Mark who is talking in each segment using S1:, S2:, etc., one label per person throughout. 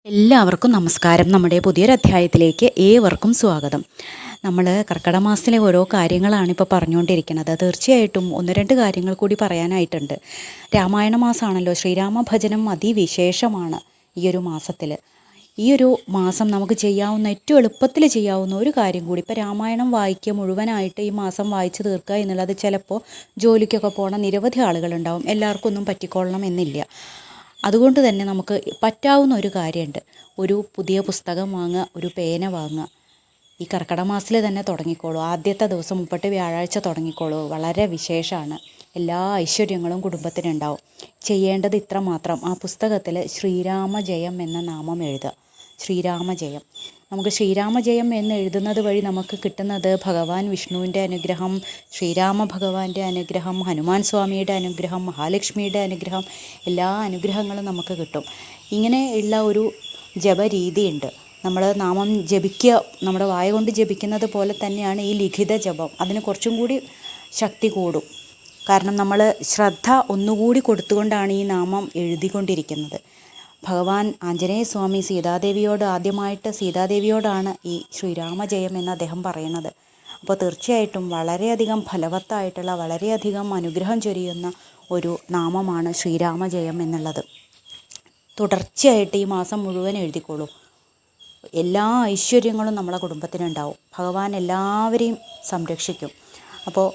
S1: എല്ലാവർക്കും നമസ്കാരം. നമ്മുടെ പുതിയൊരു അധ്യായത്തിലേക്ക് ഏവർക്കും സ്വാഗതം. നമ്മൾ കർക്കിടക മാസത്തിലെ ഓരോ കാര്യങ്ങളാണ് ഇപ്പോൾ പറഞ്ഞുകൊണ്ടിരിക്കുന്നത്. തീർച്ചയായിട്ടും ഒന്ന് രണ്ട് കാര്യങ്ങൾ കൂടി പറയാനായിട്ടുണ്ട്. രാമായണ മാസമാണല്ലോ, ശ്രീരാമ ഭജനം അതിവിശേഷമാണ് ഈ ഒരു മാസത്തിൽ. ഈ ഒരു മാസം നമുക്ക് ചെയ്യാവുന്ന ഏറ്റവും എളുപ്പത്തിൽ ചെയ്യാവുന്ന ഒരു കാര്യം കൂടി, ഇപ്പോൾ രാമായണം വായിക്കുക മുഴുവനായിട്ട് ഈ മാസം വായിച്ച് തീർക്കുക എന്നുള്ളത് ചിലപ്പോൾ ജോലിക്കൊക്കെ പോണ നിരവധി ആളുകളുണ്ടാവും. എല്ലാവർക്കും ഒന്നും പറ്റിക്കൊള്ളണം എന്നില്ല. അതുകൊണ്ട് തന്നെ നമുക്ക് പറ്റാവുന്ന ഒരു കാര്യമുണ്ട്. ഒരു പുതിയ പുസ്തകം വാങ്ങുക, ഒരു പേന വാങ്ങുക. ഈ കർക്കിടക മാസത്തിൽ തന്നെ തുടങ്ങിക്കോളൂ. ആദ്യത്തെ ദിവസം 30 വ്യാഴാഴ്ച തുടങ്ങിക്കോളൂ. വളരെ വിശേഷമാണ്. എല്ലാ ഐശ്വര്യങ്ങളും കുടുംബത്തിനുണ്ടാവും. ചെയ്യേണ്ടത് ഇത്ര മാത്രം: ആ പുസ്തകത്തിൽ ശ്രീരാമജയം എന്ന നാമം എഴുതുക. ശ്രീരാമജയം. നമുക്ക് ശ്രീരാമജയം എന്ന് എഴുതുന്നത് വഴി നമുക്ക് കിട്ടുന്നത് ഭഗവാൻ വിഷ്ണുവിൻ്റെ അനുഗ്രഹം, ശ്രീരാമ ഭഗവാന്റെ അനുഗ്രഹം, ഹനുമാൻ സ്വാമിയുടെ അനുഗ്രഹം, മഹാലക്ഷ്മിയുടെ അനുഗ്രഹം, എല്ലാ അനുഗ്രഹങ്ങളും നമുക്ക് കിട്ടും. ഇങ്ങനെ ഉള്ള ഒരു ജപരീതിയുണ്ട്. നമ്മൾ നാമം ജപിക്കുക, നമ്മുടെ വായ കൊണ്ട് ജപിക്കുന്നത് പോലെ തന്നെയാണ് ഈ ലിഖിത ജപം. അതിന് കുറച്ചും കൂടി ശക്തി കൂടും. കാരണം നമ്മൾ ശ്രദ്ധ ഒന്നുകൂടി കൊടുത്തുകൊണ്ടാണ് ഈ നാമം എഴുതിക്കൊണ്ടിരിക്കുന്നത്. ഭഗവാൻ ആഞ്ജനേയ സ്വാമി സീതാദേവിയോടാണ് ഈ ശ്രീരാമജയം എന്ന് അദ്ദേഹം പറയുന്നത്. അപ്പോൾ തീർച്ചയായിട്ടും വളരെയധികം ഫലവത്തായിട്ടുള്ള, വളരെയധികം അനുഗ്രഹം ചൊരിയുന്ന ഒരു നാമമാണ് ശ്രീരാമജയം എന്നുള്ളത്. തുടർച്ചയായിട്ട് ഈ മാസം മുഴുവൻ എഴുതിക്കോളൂ. എല്ലാ ഐശ്വര്യങ്ങളും നമ്മളെ കുടുംബത്തിനുണ്ടാവും. ഭഗവാൻ എല്ലാവരെയും സംരക്ഷിക്കും. അപ്പോൾ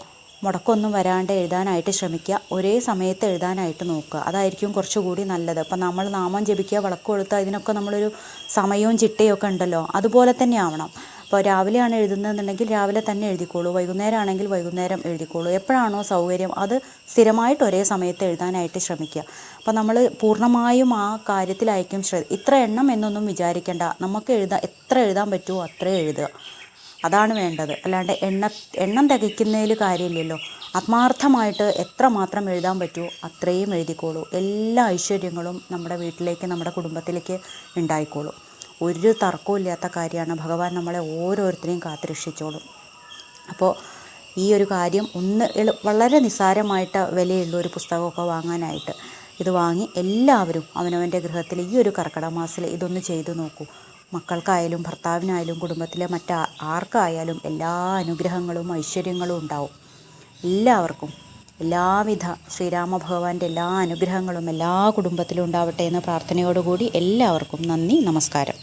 S1: മുടക്കമൊന്നും വരാണ്ട് എഴുതാനായിട്ട് ശ്രമിക്കുക. ഒരേ സമയത്ത് എഴുതാനായിട്ട് നോക്കുക. അതായിരിക്കും കുറച്ചുകൂടി നല്ലത്. അപ്പം നമ്മൾ നാമം ജപിക്കുക, വിളക്ക് കൊളുത്തുക, ഇതിനൊക്കെ നമ്മളൊരു സമയവും ചിട്ടയൊക്കെ ഉണ്ടല്ലോ, അതുപോലെ തന്നെ ആവണം. അപ്പോൾ രാവിലെയാണ് എഴുതുന്നതെന്നുണ്ടെങ്കിൽ രാവിലെ തന്നെ എഴുതിക്കോളൂ. വൈകുന്നേരം ആണെങ്കിൽ വൈകുന്നേരം എഴുതിക്കോളൂ. എപ്പോഴാണോ സൗകര്യം അത് സ്ഥിരമായിട്ട് ഒരേ സമയത്ത് എഴുതാനായിട്ട് ശ്രമിക്കുക. അപ്പോൾ നമ്മൾ പൂർണ്ണമായും ആ കാര്യത്തിലായിരിക്കും ഇത്ര എണ്ണം എന്നൊന്നും വിചാരിക്കേണ്ട. നമുക്ക് എത്ര എഴുതാൻ പറ്റുമോ അത്രയും എഴുതുക. അതാണ് വേണ്ടത്. അല്ലാണ്ട് എണ്ണം തികയ്ക്കുന്നതിൽ കാര്യമില്ലല്ലോ. ആത്മാർത്ഥമായിട്ട് എത്ര മാത്രം എഴുതാൻ പറ്റുമോ അത്രയും എഴുതിക്കോളൂ. എല്ലാ ഐശ്വര്യങ്ങളും നമ്മുടെ വീട്ടിലേക്ക്, നമ്മുടെ കുടുംബത്തിലേക്ക് ഉണ്ടായിക്കോളൂ. ഒരു തർക്കവും ഇല്ലാത്ത കാര്യമാണ്. ഭഗവാൻ നമ്മളെ ഓരോരുത്തരെയും കാത്തുരക്ഷിച്ചോളും. അപ്പോൾ ഈ ഒരു കാര്യം വളരെ നിസ്സാരമായിട്ട് വിലയുള്ള ഒരു പുസ്തകമൊക്കെ വാങ്ങാനായിട്ട് ഇത് വാങ്ങി എല്ലാവരും അവനവൻ്റെ ഗൃഹത്തിൽ ഈ ഒരു കർക്കിടക മാസത്തിൽ ഇതൊന്ന് ചെയ്തു നോക്കൂ. മക്കൾക്കായാലും ഭർത്താവിനായാലും കുടുംബത്തിലെ ആർക്കായാലും എല്ലാ അനുഗ്രഹങ്ങളും ഐശ്വര്യങ്ങളും ഉണ്ടാവും. എല്ലാവർക്കും എല്ലാവിധ ശ്രീരാമ ഭഗവാന്റെ എല്ലാ അനുഗ്രഹങ്ങളും എല്ലാ കുടുംബത്തിലും ഉണ്ടാവട്ടെ എന്ന പ്രാർത്ഥനയോടുകൂടി എല്ലാവർക്കും നന്ദി, നമസ്കാരം.